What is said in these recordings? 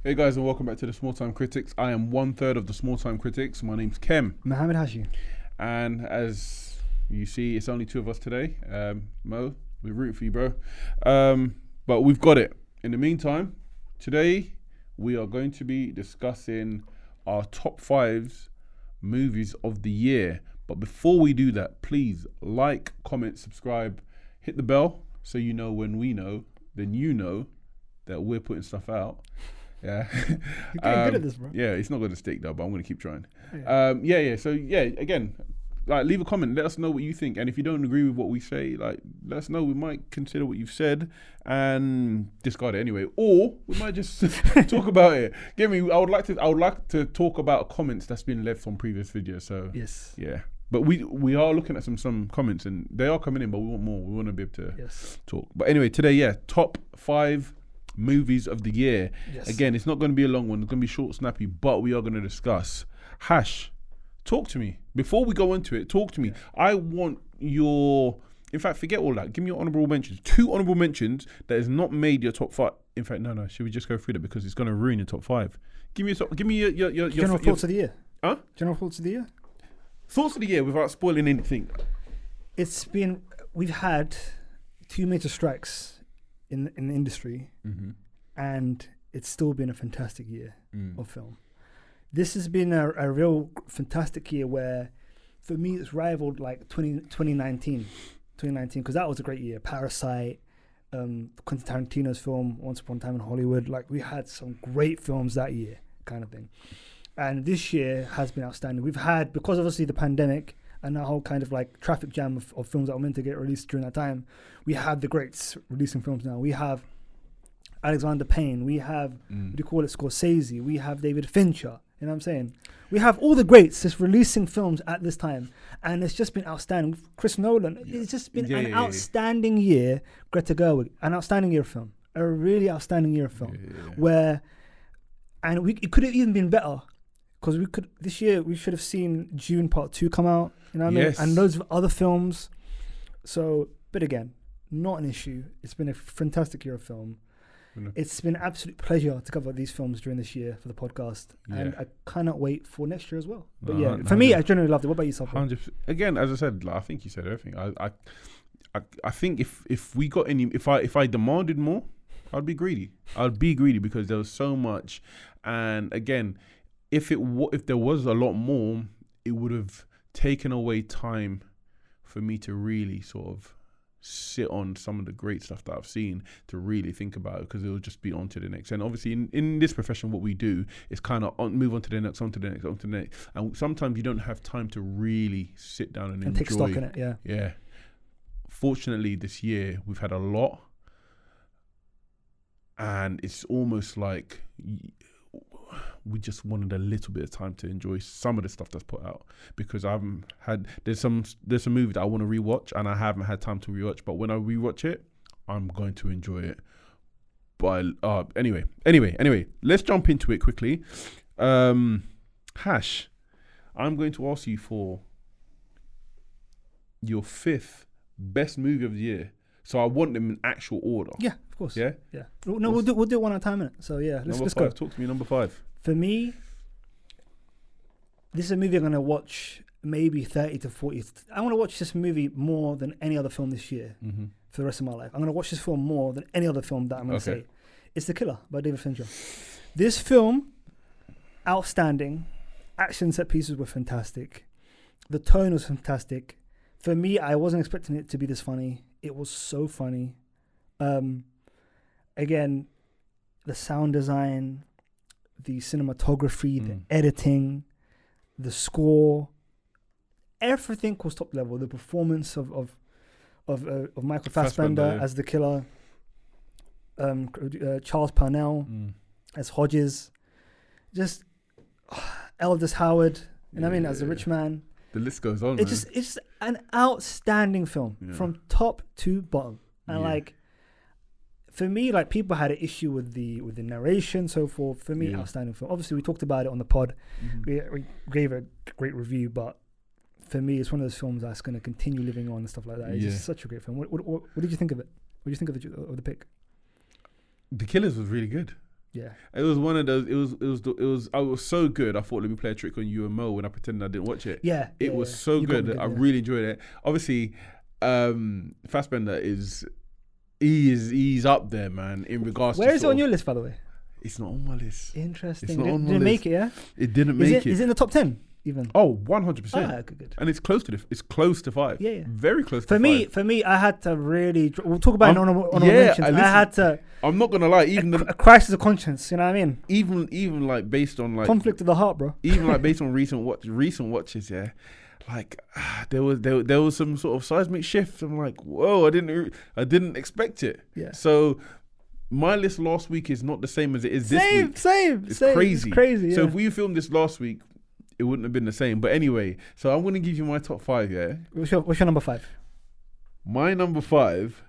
Hey guys, and welcome back to the Small Time Critics. I am 1/3 of the Small Time Critics. My name's Kem, Kem and Hashi. and as you see, it's only two of us today. Mo, we're rooting for you, bro. But we've got it. In the meantime, today we are going to be discussing our top 5 movies of the year. But before we do that, please like, comment, subscribe, hit the bell so you know when we know, then you know that we're putting stuff out. Yeah. You're getting good at this, bro. Yeah, it's not going to stick though, but I'm going to keep trying. Yeah. So again, like leave a comment, let us know what you think, and if you don't agree with what we say, like let us know. We might consider what you've said and discard it anyway, or we might just talk about it. Get me? I would like to talk about comments that's been left on previous videos. So Yes. yeah. But we are looking at some comments and they are coming in, but we want more. We want to be able to talk. But anyway, today, top 5 movies of the year. Yes. Again, it's not going to be a long one. It's going to be short, snappy, but we are going to discuss. Hash, talk to me. Before we go into it, talk to me. I want in fact, forget all that. Give me your honourable mentions. 2 honourable mentions that has not made your top 5. In fact, no. Should we just go through that because it's going to ruin your top 5? Give me your General thoughts of the year. Huh? General thoughts of the year. Thoughts of the year without spoiling anything. We've had 2 major strikes in the industry, and it's still been a fantastic year of film. This has been a real fantastic year where, for me, it's rivaled like 2019, because that was a great year. Parasite, Quentin Tarantino's film Once Upon a Time in Hollywood. Like, we had some great films that year, kind of thing. And this year has been outstanding. We've had, because obviously the pandemic and that whole kind of like traffic jam of films that were meant to get released during that time, we had the greats releasing films now. We have Alexander Payne. We have, what do you call it, Scorsese. We have David Fincher. You know what I'm saying? We have all the greats just releasing films at this time. And it's just been outstanding. Chris Nolan, it's just been an outstanding year. Greta Gerwig, an outstanding year of film. A really outstanding year of film. It could have even been better. Because this year we should have seen June Part 2 come out, you know what I mean? And loads of other films. So, but again, not an issue. It's been a fantastic year of film. It's been an absolute pleasure to cover these films during this year for the podcast. And I cannot wait for next year as well. But for me, I generally loved it. What about yourself? 100%. Again, as I said, like, I think you said everything. I think if we got if I demanded more, I'd be greedy. I'd be greedy because there was so much. And again, if there was a lot more, it would have taken away time for me to really sort of sit on some of the great stuff that I've seen to really think about it, because it will just be on to the next. And obviously in this profession, what we do is kind of move on to the next, on to the next, on to the next. And sometimes you don't have time to really sit down and enjoy. Take stock in it, Yeah. Fortunately, this year we've had a lot, and it's almost like we just wanted a little bit of time to enjoy some of the stuff that's put out, because there's some movies that I want to rewatch and I haven't had time to rewatch, but when I rewatch it, I'm going to enjoy it. But anyway, let's jump into it quickly. Hash, I'm going to ask you for your 5th best movie of the year. So I want them in actual order. Yeah, of course. Yeah? Yeah. No, we'll do it one at a time, innit? So yeah, let's go. Talk to me, number 5. For me, this is a movie I'm going to watch maybe 30 to 40. I want to watch this movie more than any other film this year for the rest of my life. I'm going to watch this film more than any other film that I'm going to say. It's The Killer by David Fincher. This film, outstanding. Action set pieces were fantastic. The tone was fantastic. For me, I wasn't expecting it to be this funny. It was so funny. Again, the sound design, the cinematography, the editing, the score, everything was top level. The performance of Michael Fassbender as the killer, Charles Parnell as Hodges, just Eldest Howard, as the rich man. The list goes on. It's just an outstanding film from top to bottom, and for me, like, people had an issue with the narration, so forth. For me, outstanding film. Obviously, we talked about it on the pod. We gave it a great review, but for me, it's one of those films that's going to continue living on and stuff like that. It's just such a great film. What did you think of it? What did you think of the pick? The Killers was really good. Yeah. It was one of those. It was. I was so good. I thought, let me play a trick on you and Mo when I pretended I didn't watch it. Yeah. It was so good. I really enjoyed it. Obviously, Fassbender he's up there, man. In regards, where is it on your list, by the way? It's not on my list. Interesting. It's not on my didn't list. make it, yeah? It didn't make it. Is it in the top 10 even? Oh, 100%. Ah, good. And it's close to 5. Yeah. Very close to 5. For me, I had to really. We'll talk about it on mentions. I had to. I'm not gonna lie. Even a crisis of conscience. You know what I mean? Even like based on like conflict of the heart, bro. Even like based on recent watches, yeah. Like there was some sort of seismic shift. I'm like, whoa! I didn't expect it. Yeah. So my list last week is not the same as it is this week. Same. It's crazy. It's crazy. Yeah. So if we filmed this last week, it wouldn't have been the same. But anyway, so I'm gonna give you my top 5. Yeah. What's your number 5? My number 5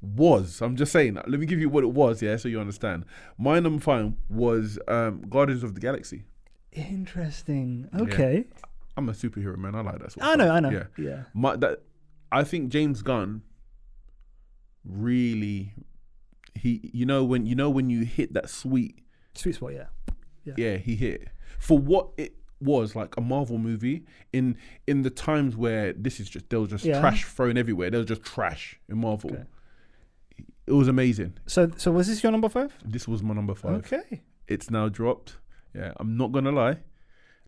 was. I'm just saying. Let me give you what it was. Yeah, so you understand. My number 5 was Guardians of the Galaxy. Interesting. Okay. Yeah. I'm a superhero, man. I like that sort of stuff. I know. Yeah. I think James Gunn really when you hit that sweet spot, yeah, he hit for what it was, like a Marvel movie in the times where there was just trash thrown everywhere. There was just trash in Marvel. Okay. It was amazing. So was this your number 5? This was my number 5. Okay. It's now dropped. Yeah, I'm not gonna lie.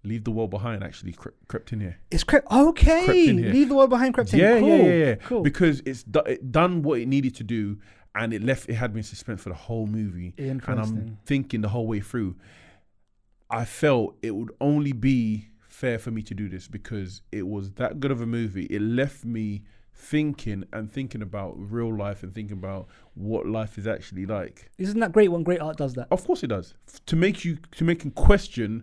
Leave the World Behind actually crept in here. It's okay. Crept in here. Leave the World Behind crept in. Yeah. Cool. Because it done what it needed to do, and it had me in suspense for the whole movie. And I'm thinking the whole way through, I felt it would only be fair for me to do this because it was that good of a movie. It left me thinking about real life and thinking about what life is actually like. Isn't that great when great art does that? Of course it does. To make you question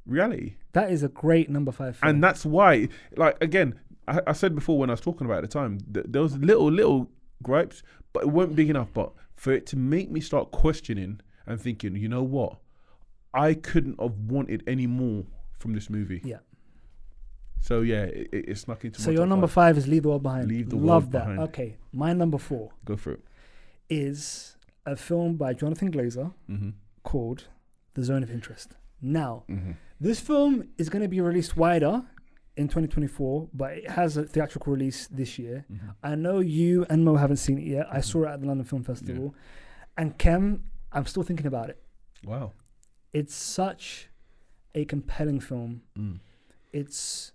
reality. That is a great number 5 film. And that's why, like, again, I said before when I was talking about it at the time, there was little gripes, but it weren't big enough. But for it to make me start questioning and thinking, you know what, I couldn't have wanted any more from this movie. Yeah. So yeah, it snuck into. So your number 5 is Leave the World Behind. Leave the World Behind. Okay, my number 4. Go for it. Is a film by Jonathan Glazer called The Zone of Interest. Now, this film is going to be released wider in 2024, but it has a theatrical release this year. I know you and Mo haven't seen it yet. I saw it at the London Film Festival. Yeah. And Kem, I'm still thinking about it. Wow. It's such a compelling film. It's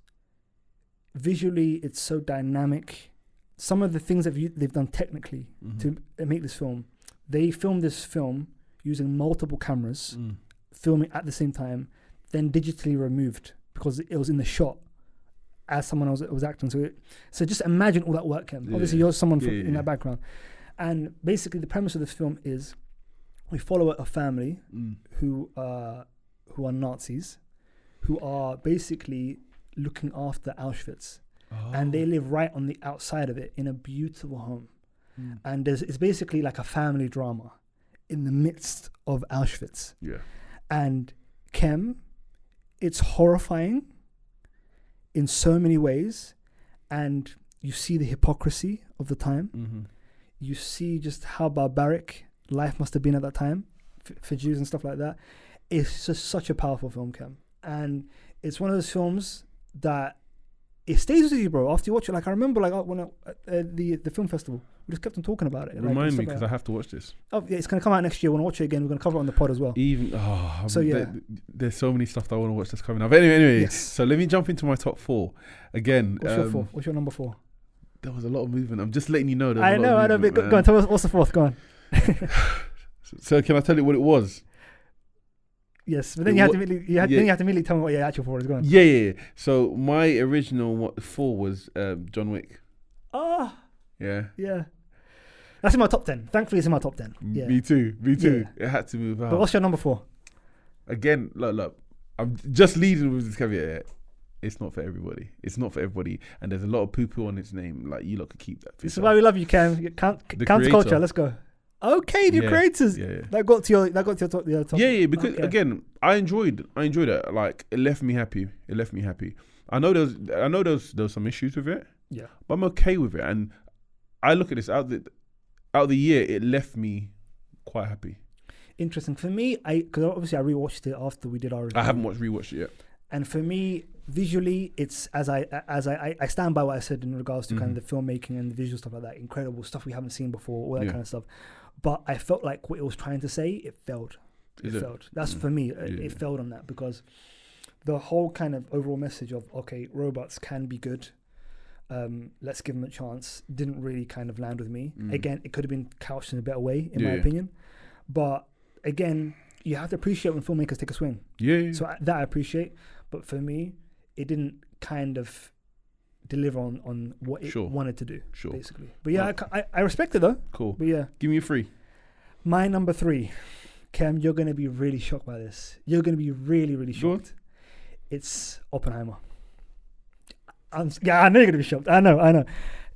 visually, it's so dynamic. Some of the things that they've done technically to make this film, they filmed this film using multiple cameras, filming at the same time, then digitally removed because it was in the shot as someone else was acting. So just imagine all that work, Kem. Yeah. Obviously, you're someone in that background. And basically, the premise of this film is we follow a family who are Nazis, who are basically looking after Auschwitz. And they live right on the outside of it in a beautiful home. And it's basically like a family drama in the midst of Auschwitz. Yeah. And Kem, it's horrifying in so many ways. And you see the hypocrisy of the time. You see just how barbaric life must have been at that time for Jews and stuff like that. It's just such a powerful film, Kem. And it's one of those films that it stays with you, bro. After you watch it, like I remember, like when the film festival, we just kept on talking about it. Remind me because I have to watch this. Oh yeah, it's gonna come out next year. We're gonna watch it again. We're gonna cover it on the pod as well. There's so many stuff that I want to watch that's coming up. Anyway, yes. So let me jump into my top 4 again. What's your 4? What's your number 4? There was a lot of movement. I'm just letting you know. I know. Go on, tell us what's the 4th. Go on. So can I tell you what it was? Yes, but then you have to immediately tell me what your actual 4 is. Go on. Yeah. So my original 4 was John Wick. Yeah. That's in my top 10. Thankfully, it's in my top 10. Yeah. Me too. Yeah. It had to move out. But what's your number 4? Again, look. I'm just leading with this caveat. It's not for everybody. And there's a lot of poo-poo on its name. Like, you lot could keep that. This is why we love you, Kem. Counterculture. Let's go. Okay, the creators. Yeah. That got to your top. Yeah. Because again, I enjoyed it. Like, it left me happy. I know there was some issues with it. Yeah. But I'm okay with it. And I look at this out the year, it left me quite happy. interesting for me. Because obviously I rewatched it after we did our review. I haven't rewatched it yet. And for me, visually, it's as I stand by what I said in regards to kind of the filmmaking and the visual stuff like that. Incredible stuff we haven't seen before, all that kind of stuff. But I felt like what it was trying to say, it failed. It failed. That's for me. It failed on that because the whole kind of overall message of, okay, robots can be good. Let's give them a chance. Didn't really kind of land with me. Again, it could have been couched in a better way, in my opinion. But again, you have to appreciate when filmmakers take a swing. So that I appreciate. But for me, it didn't kind of deliver on what it wanted to do, basically. But yeah, I respect it though. Cool. But yeah. Give me a 3. My number 3. Kem, you're going to be really shocked by this. You're going to be really, really shocked. It's Oppenheimer. I know you're going to be shocked. I know.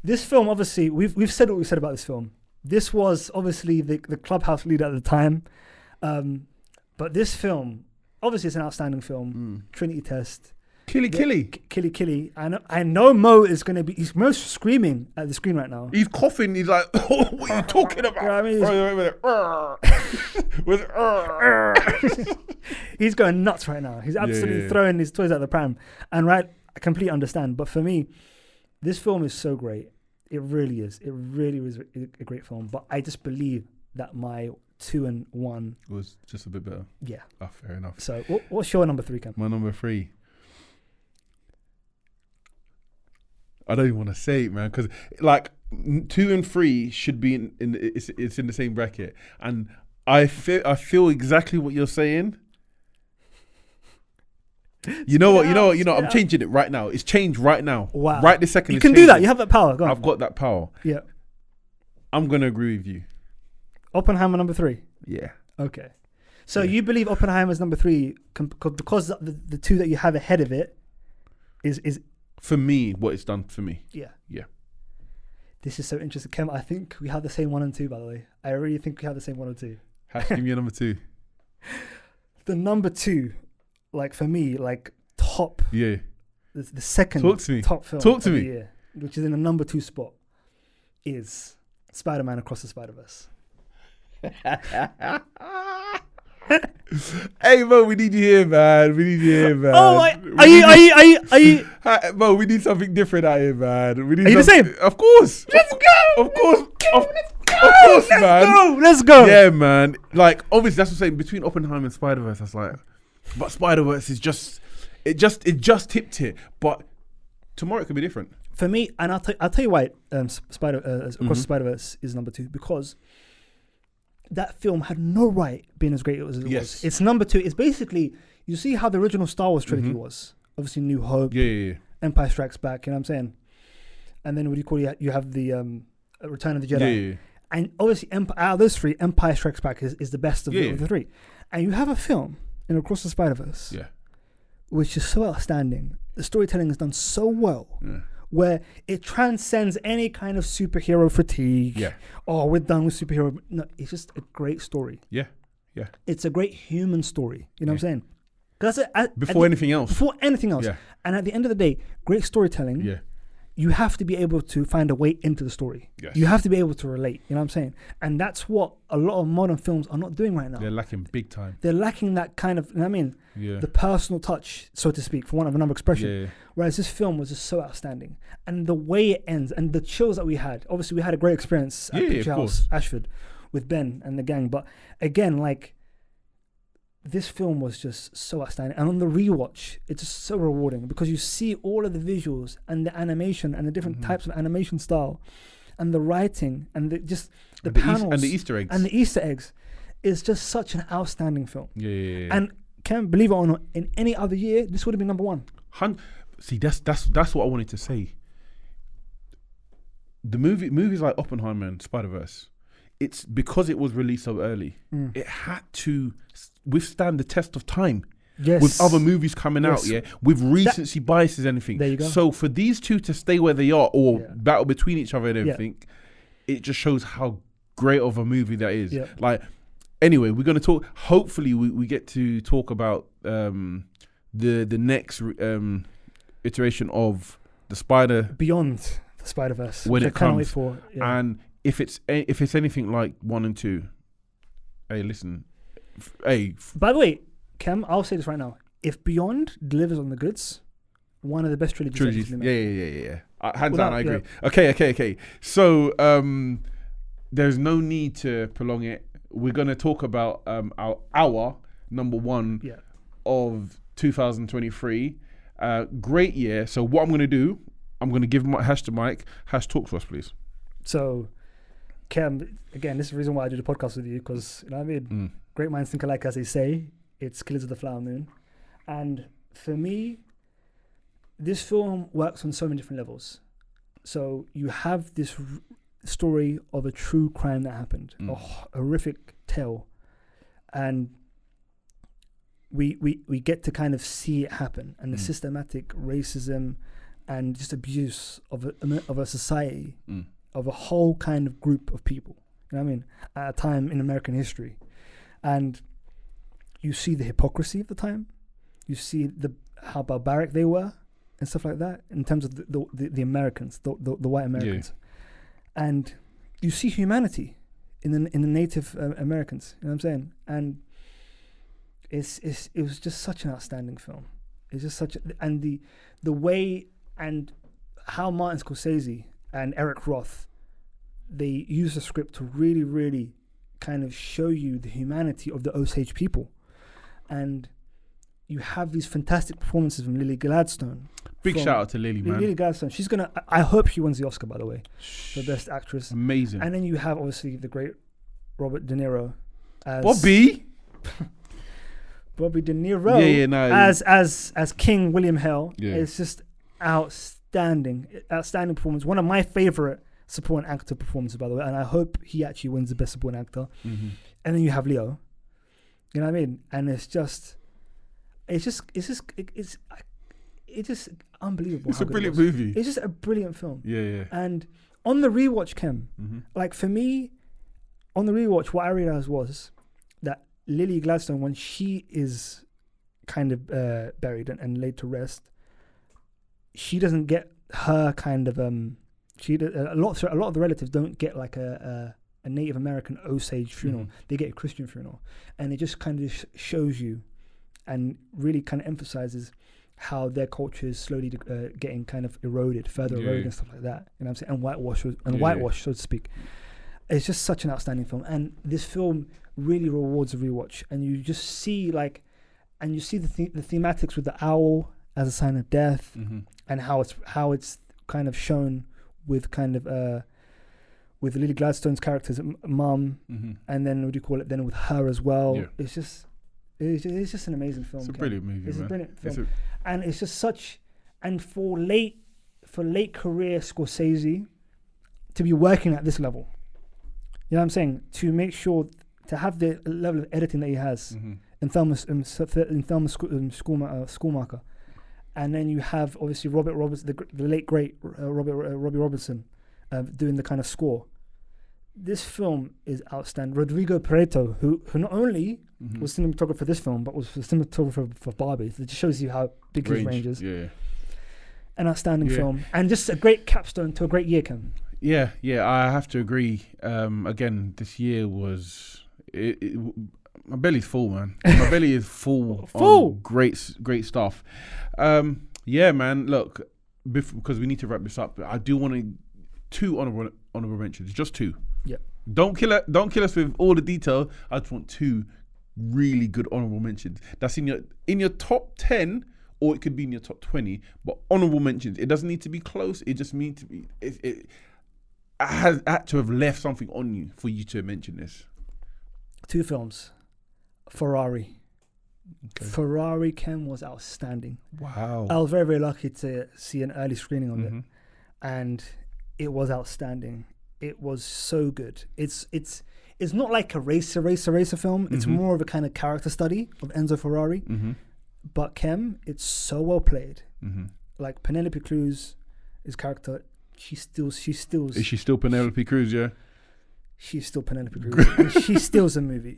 This film, obviously, we've said what we said about this film. This was obviously the clubhouse leader at the time. But this film, obviously it's an outstanding film. Trinity Test. Killy. I know Mo is going to be, he's most screaming at the screen right now. He's coughing. He's like, oh, what are you talking about? You know what I mean? He's going nuts right now. He's absolutely throwing his toys at the pram. And I completely understand. But for me, this film is so great. It really is. It really was a great film. But I just believe that my 2 and 1 was just a bit better. Yeah. Oh, fair enough. So what's your number 3, Kem? My number 3. I don't even want to say it, man, because like 2 and 3 should be it's in the same bracket, and I feel exactly what you're saying. You know what? I'm changing it right now. It's changed right now. Wow! Right this second. You can do that. You have that power. Go on. I've got that power. Yeah. I'm gonna agree with you. Oppenheimer number 3. Yeah. Okay. So you believe Oppenheimer's number 3 because the 2 that you have ahead of it is. For me, what it's done for me. Yeah. Yeah. This is so interesting. Kem, I think we have the same 1 and 2, by the way. I really think we have the same 1 and 2. Hash, give me your number 2. The number 2, like for me, like top. Yeah. The second top film of the year, which is in the number 2 spot, is Spider-Man Across the Spider-Verse. Hey, Mo, we need you here, man. Oh, are you? Mo, we need something different out here, man. We need are you the same? Of course. Let's go. Of course. Of course, man. Let's go. Yeah, man. Like, obviously, that's what I'm saying. Between Oppenheimer and Spider-Verse, I was like, but Spider-Verse is just, it just tipped it. But tomorrow it could be different. For me, and I'll tell you why Across the Spider-Verse is number 2, because that film had no right being as great as it was. It's number 2. It's basically, you see how the original Star Wars trilogy was. Obviously, New Hope, Empire Strikes Back, you know what I'm saying? And then what do you call it? You have the Return of the Jedi. Yeah. And obviously, out of those 3, Empire Strikes Back is the best of the 3. And you have a film in Across the Spider-Verse, which is so outstanding. The storytelling is done so well. Where it transcends any kind of superhero fatigue. Yeah. Oh, we're done with superhero. No, it's just a great story. Yeah. It's a great human story. You know what I'm saying? Before anything else. Yeah. And at the end of the day, great storytelling. Yeah. You have to be able to find a way into the story. Yes. You have to be able to relate. You know what I'm saying? And that's what a lot of modern films are not doing right now. They're lacking big time. They're lacking that kind of, you know what I mean? Yeah. The personal touch, so to speak, for want of another expression. Yeah. Whereas this film was just so outstanding. And the way it ends and the chills that we had. Obviously, we had a great experience at Picture House, Ashford, with Ben and the gang. But again, like, this film was just so outstanding. And on the rewatch, it's just so rewarding because you see all of the visuals and the animation and the different types of animation style and the writing and the panels. And the Easter eggs. And the Easter eggs. It's just such an outstanding film. Yeah. And can't believe it or not, in any other year, this would have been number 1. See, that's what I wanted to say. The movies like Oppenheimer and Spider-Verse, it's because it was released so early. It had to withstand the test of time. Yes. With other movies coming out, with recency biases and everything. There you go. So for these two to stay where they are or battle between each other and everything, it just shows how great of a movie that is. Yeah. Like, anyway, we're going to talk. Hopefully, we get to talk about the next iteration of the Beyond the Spider-Verse, when it comes. For, and if it's anything like 1 and 2, hey, listen, By the way, Kem, I'll say this right now. If Beyond delivers on the goods, one of the best trilogies. Yeah. Hands down, I agree. Yeah. Okay. So there's no need to prolong it. We're going to talk about our number one of 2023. Great year. So what I'm going to do, I'm going to give Hash the mic. Hash, talk to us, please. So, Kem, again, this is the reason why I do the podcast with you, because, you know what I mean? Great minds think alike, as they say. It's Killers of the Flower Moon. And for me, this film works on so many different levels. So you have this story of a true crime that happened, a horrific tale. And we get to kind of see it happen, and the systematic racism and just abuse of a society, of a whole kind of group of people, you know what I mean, at a time in American history. And you see the hypocrisy of the time, you see how barbaric they were and stuff like that in terms of the Americans, the white Americans. And you see humanity in the Native Americans, you know what I'm saying? And it was just such an outstanding film. It's just and the way and how Martin Scorsese and Eric Roth, they use the script to really, really kind of show you the humanity of the Osage people. And you have these fantastic performances from Lily Gladstone. Big shout out to Lily, man. Lily Gladstone. She's going to, I hope she wins the Oscar, by the way, for Best Actress. Amazing. And then you have, obviously, the great Robert De Niro as... Bobby De Niro as King William Hell. It's just outstanding performance. One of my favorite supporting actor performances, by the way, and I hope he actually wins the Best Supporting Actor. And then you have Leo, you know what I mean, and it's just unbelievable. It's a brilliant movie. It's just a brilliant film. Yeah. And on the rewatch, Kem, like for me, on the rewatch, what I realized was that Lily Gladstone, when she is kind of buried and laid to rest, she doesn't get her kind of a lot of the relatives don't get like a Native American Osage funeral. They get a Christian funeral, and it just kind of shows you and really kind of emphasizes how their culture is slowly getting kind of eroded and stuff like that. You know what I'm saying? And whitewash, so to speak. It's just such an outstanding film, and this film really rewards a rewatch. And you just see the thematics with the owl as a sign of death, and how it's kind of shown with kind of with Lily Gladstone's character's mum, and then what do you call it? Then with her as well. Yeah. It's just an amazing film. It's a brilliant movie. It's a brilliant film, and it's just such. And for late career Scorsese to be working at this level, you know what I'm saying? To make sure to have the level of editing that he has in Thelma Schoolmaker, and then you have obviously Robert Roberts, the late great Robbie Robertson, doing the kind of score. This film is outstanding. Rodrigo Prieto, who not only was cinematographer for this film, but was the cinematographer for Barbie. It just shows you how big his range is. Yeah. An outstanding film, and just a great capstone to a great year, Kem. Yeah, I have to agree. Again, this year was... my belly's full, man. My belly is full. On great stuff. Yeah, man. Look, because we need to wrap this up, I do want two honorable mentions. Just two. Yeah. Don't kill us with all the detail. I just want two really good honorable mentions. That's in your top 10, or it could be in your top 20. But honorable mentions. It doesn't need to be close. It just needs to be. It has had to have left something on you for you to mention this. Two films. Ferrari. Okay. Ferrari, Kem, was outstanding. Wow. I was very, very lucky to see an early screening of it. And it was outstanding. It was so good. It's not like a racer film. It's more of a kind of character study of Enzo Ferrari. But Kem, it's so well played. Like Penelope Cruz, his character, she's still. Is she still Penelope Cruz? Yeah. She's still Penelope Cruz. And she steals the movie.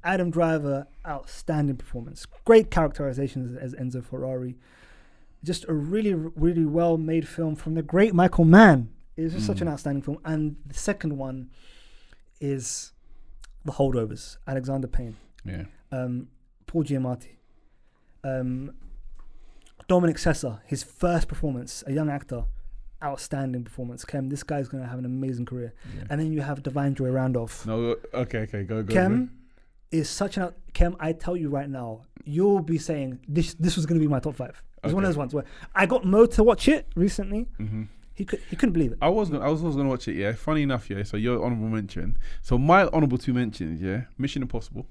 Adam Driver, outstanding performance. Great characterization as Enzo Ferrari. Just a really, really well made film from the great Michael Mann. It's just such an outstanding film. And the second one is The Holdovers, Alexander Payne, Yeah. Paul Giamatti, Dominic Sessa, his first performance, a young actor, outstanding performance. Kem, this guy's going to have an amazing career. Yeah. And then you have Divine Joy Randolph. No, okay, go. Kem is such an... Kem, I tell you right now, you'll be saying, this was going to be my top 5. It's one of those ones where I got Mo to watch it recently. Mm-hmm. He couldn't believe it. I was gonna watch it. Yeah, funny enough. Yeah, so your honorable mention. So my honorable 2 mentions. Yeah, Mission Impossible,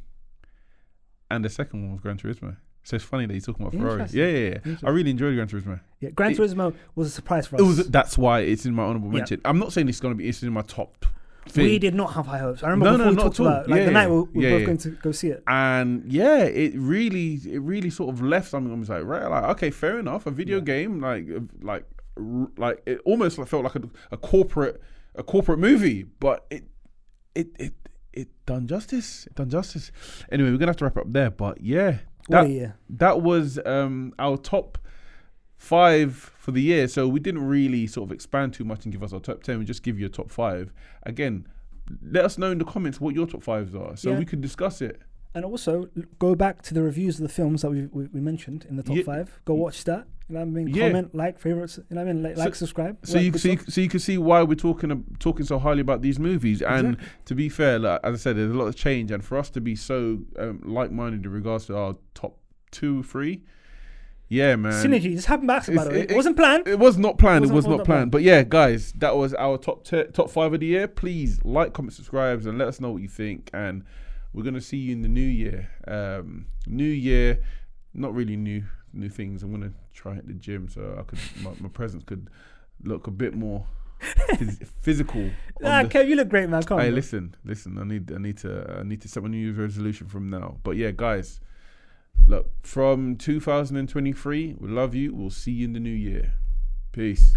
and the second one was Gran Turismo. So it's funny that you're talking about Ferrari. Yeah. I really enjoyed Gran Turismo. Yeah, Gran Turismo was a surprise for us. That's why it's in my honorable mention. I'm not saying it's in my top thing. We did not have high hopes. I remember before we talked about the night we were both going to go see it. And yeah, it really sort of left something. I was like, right, like okay, fair enough. A video game, like it almost felt like a corporate movie, but it done justice. Anyway, we're gonna have to wrap up there. But yeah, that was our top 5 for the year. So we didn't really sort of expand too much and give us our top 10. We just give you a top 5. Again, let us know in the comments what your top 5s are, so we could discuss it. And also go back to the reviews of the films that we mentioned in the top 5. Go watch that. You know what I mean? Comment, like, favorites. You know what I mean? Like, subscribe. So you can see why we're talking so highly about these movies. And to be fair, like, as I said, there's a lot of change, and for us to be so like-minded in regards to our top 2, 3. Yeah, man. Synergy. This happened by accident, by the way. It wasn't planned. It was not planned. It was not planned. But yeah, guys, that was our top 5 of the year. Please like, comment, subscribe, and let us know what you think. And we're gonna see you in the new year. New year, not really new things. I'm gonna try hit the gym so I could my presence could look a bit more physical. Kev, you look great, man. Come on. Hey, listen. I need to set my New Year's resolution from now. But yeah, guys, look, from 2023, we love you. We'll see you in the new year. Peace.